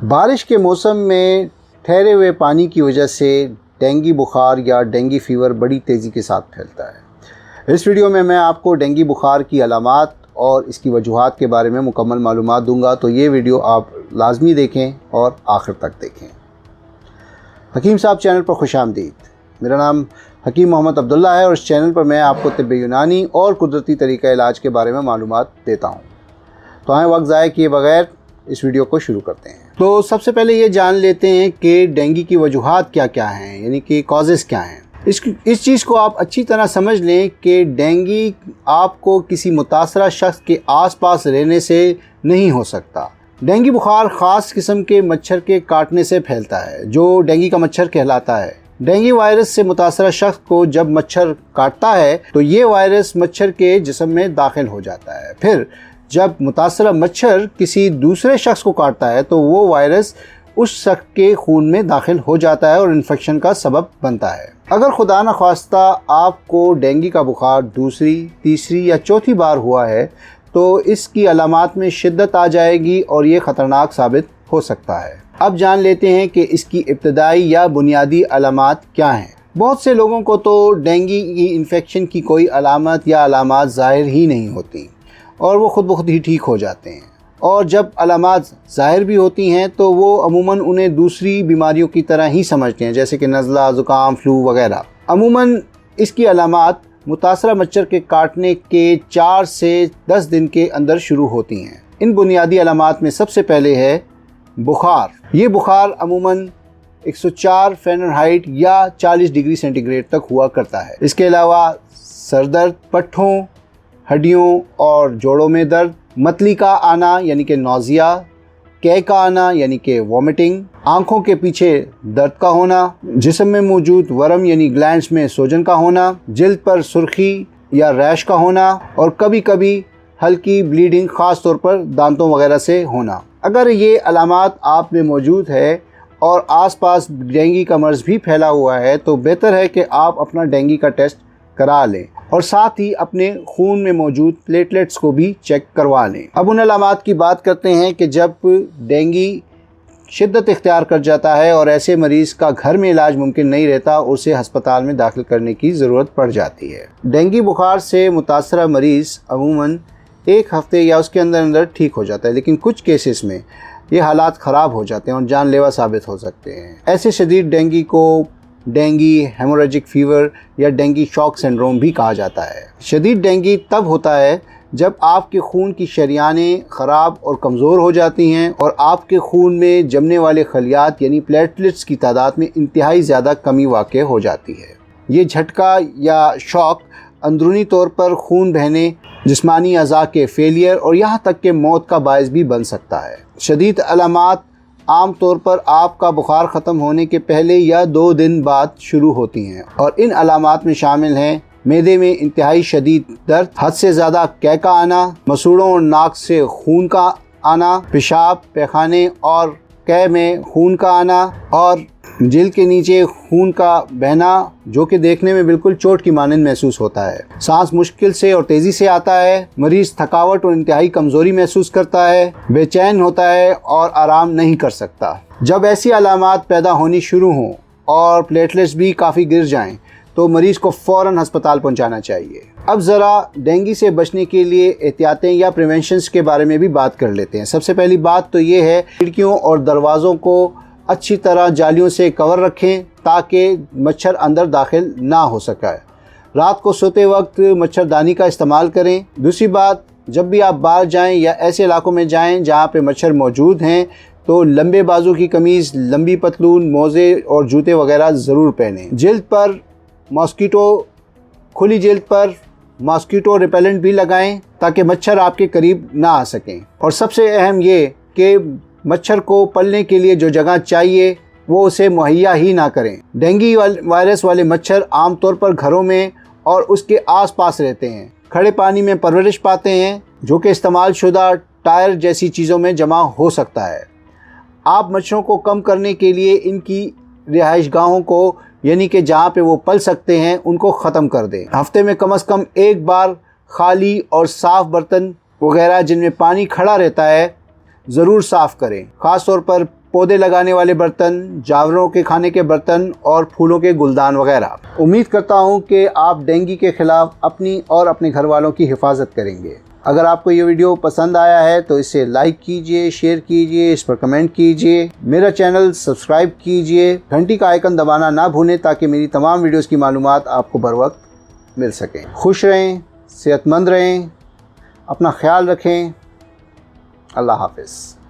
बारिश के मौसम में ठहरे हुए पानी की वजह से डेंगू बुखार या डेंगू फीवर बड़ी तेज़ी के साथ फैलता है। इस वीडियो में मैं आपको डेंगू बुखार की अलामात और इसकी वजूहात के बारे में मुकम्मल मालूमात दूंगा, तो ये वीडियो आप लाजमी देखें और आखिर तक देखें। हकीम साहब चैनल पर खुशामदीद। मेरा नाम हकीम मोहम्मद अब्दुल्ला है और इस चैनल पर मैं आपको तिब्बे यूनानी और कुदरती तरीक़ा इलाज के बारे में मालूमात देता हूँ। तो आए वक्त ज़ाया किए बगैर इस वीडियो को शुरू करते हैं। तो सबसे पहले ये जान लेते हैं कि डेंगू की वजूहात क्या क्या हैं, यानी कि कॉजेज़ क्या हैं। इस चीज़ को आप अच्छी तरह समझ लें कि डेंगू आपको किसी मुतासरा शख्स के आसपास रहने से नहीं हो सकता। डेंगू बुखार ख़ास किस्म के मच्छर के काटने से फैलता है जो डेंगू का मच्छर कहलाता है। डेंगू वायरस से मुतासरा शख्स को जब मच्छर काटता है तो ये वायरस मच्छर के जिस्म में दाखिल हो जाता है। फिर जब मुतासरा मच्छर किसी दूसरे शख्स को काटता है तो वो वायरस उस शख्स के खून में दाखिल हो जाता है और इन्फेक्शन का सबब बनता है। अगर खुदा न ख्वास्ता आपको डेंगू का बुखार दूसरी, तीसरी या चौथी बार हुआ है तो इसकी अलामात में शिद्दत आ जाएगी और ये ख़तरनाक साबित हो सकता है। अब जान लेते हैं कि इसकी इब्तदाई या बुनियादी अलामात क्या हैं। बहुत से लोगों को तो डेंगू की इन्फेक्शन की कोई अलामत या अलामात ज़ाहिर ही नहीं होती और वो ख़ुद ब खुद ही ठीक हो जाते हैं, और जब अलामात ज़ाहिर भी होती हैं तो वो अमूमन उन्हें दूसरी बीमारियों की तरह ही समझते हैं, जैसे कि नज़ला, ज़ुकाम, फ्लू वगैरह। अमूमन इसकी अलामात मुतासरा मच्छर के काटने के 4 से 10 दिन के अंदर शुरू होती हैं। इन बुनियादी अलामात में सबसे पहले है बुखार। ये बुखार अमूमन 104 फ़ारेनहाइट या 40 डिग्री सेंटीग्रेड तक हुआ करता है। इसके अलावा सरदर्द, पट्ठों, हड्डियों और जोड़ों में दर्द, मतली का आना यानी कि नौजिया, कै का आना यानी कि वॉमिटिंग, आँखों के पीछे दर्द का होना, जिस्म में मौजूद वर्म यानी ग्लैंड्स में सोजन का होना, जिल्द पर सुर्खी या रैश का होना और कभी कभी हल्की ब्लीडिंग, ख़ास तौर पर दांतों वगैरह से होना। अगर ये अलामात आप में मौजूद है और आसपास डेंगू का मर्ज़ भी फैला हुआ है तो बेहतर है कि आप अपना डेंगू का टेस्ट करा लें और साथ ही अपने खून में मौजूद प्लेटलेट्स को भी चेक करवा लें। अब उन अलामात की बात करते हैं कि जब डेंगू शिद्दत इख्तियार कर जाता है और ऐसे मरीज़ का घर में इलाज मुमकिन नहीं रहता, उसे हस्पताल में दाखिल करने की ज़रूरत पड़ जाती है। डेंगू बुखार से मुतासरा मरीज़ अमूमन 1 हफ़्ते या उसके अंदर अंदर ठीक हो जाता है, लेकिन कुछ केसेस में ये हालात ख़राब हो जाते हैं और जानलेवा साबित हो सकते हैं। ऐसे शदीद डेंगू को डेंगू हेमोरेजिक फीवर या डेंगू शॉक सिंड्रोम भी कहा जाता है। शदीद डेंगू तब होता है जब आपके खून की शरियानें ख़राब और कमज़ोर हो जाती हैं और आपके खून में जमने वाले खलियात यानी प्लेटलेट्स की तादाद में इंतहाई ज़्यादा कमी वाक़ हो जाती है। ये झटका या शॉक अंदरूनी तौर पर खून बहने, जिस्मानी अज़ा के फेलियर और यहाँ तक के मौत का बायस भी बन सकता है। शदीद अलामात आम तौर पर आपका बुखार ख़त्म होने के पहले या 2 दिन बाद शुरू होती हैं और इन अलामात में शामिल हैं मैदे में इंतहाई शदीद दर्द, हद से ज़्यादा कै का आना, मसूड़ों और नाक से खून का आना, पेशाब, पैखाने और कै में खून का आना और जिल्द के नीचे खून का बहना जो कि देखने में बिल्कुल चोट की मानंद महसूस होता है। सांस मुश्किल से और तेज़ी से आता है। मरीज़ थकावट और इंतहाई कमज़ोरी महसूस करता है, बेचैन होता है और आराम नहीं कर सकता। जब ऐसी अलामात पैदा होनी शुरू हों और प्लेटलेट्स भी काफ़ी गिर जाएं तो मरीज़ को फ़ौरन हस्पताल पहुंचाना चाहिए। अब ज़रा डेंगू से बचने के लिए एहतियातें या प्रिवेंशंस के बारे में भी बात कर लेते हैं। सबसे पहली बात तो ये है, खिड़कियों और दरवाज़ों को अच्छी तरह जालियों से कवर रखें ताकि मच्छर अंदर दाखिल ना हो सके। रात को सोते वक्त मच्छरदानी का इस्तेमाल करें। दूसरी बात, जब भी आप बाहर जाएं या ऐसे इलाकों में जाएं जहां पे मच्छर मौजूद हैं तो लंबे बाजू की कमीज़, लंबी पतलून, मोज़े और जूते वगैरह ज़रूर पहनें। जिल्द पर खुली जिल्द पर मॉस्किटो रिपेलेंट भी लगाएं ताकि मच्छर आपके करीब ना आ सकें। और सबसे अहम ये कि मच्छर को पलने के लिए जो जगह चाहिए वो उसे मुहैया ही ना करें। डेंगू वायरस वाले मच्छर आमतौर पर घरों में और उसके आसपास रहते हैं, खड़े पानी में परवरिश पाते हैं जो कि इस्तेमाल शुदा टायर जैसी चीज़ों में जमा हो सकता है। आप मच्छरों को कम करने के लिए इनकी रिहाइशगाहों को यानी कि जहाँ पे वो पल सकते हैं उनको ख़त्म कर दें। हफ्ते में कम से कम 1 बार खाली और साफ़ बर्तन वगैरह जिनमें पानी खड़ा रहता है ज़रूर साफ़ करें। ख़ास तौर पर पौधे लगाने वाले बर्तन, जानवरों के खाने के बर्तन और फूलों के गुलदान वगैरह। उम्मीद करता हूँ कि आप डेंगू के ख़िलाफ़ अपनी और अपने घर वालों की हिफाजत करेंगे। अगर आपको ये वीडियो पसंद आया है तो इसे लाइक कीजिए, शेयर कीजिए, इस पर कमेंट कीजिए, मेरा चैनल सब्सक्राइब कीजिए, घंटी का आइकन दबाना ना भूलें ताकि मेरी तमाम वीडियोस की मालूमात आपको बर वक्त मिल सकें। खुश रहें, सेहतमंद रहें, अपना ख्याल रखें। अल्लाह हाफ़िज़।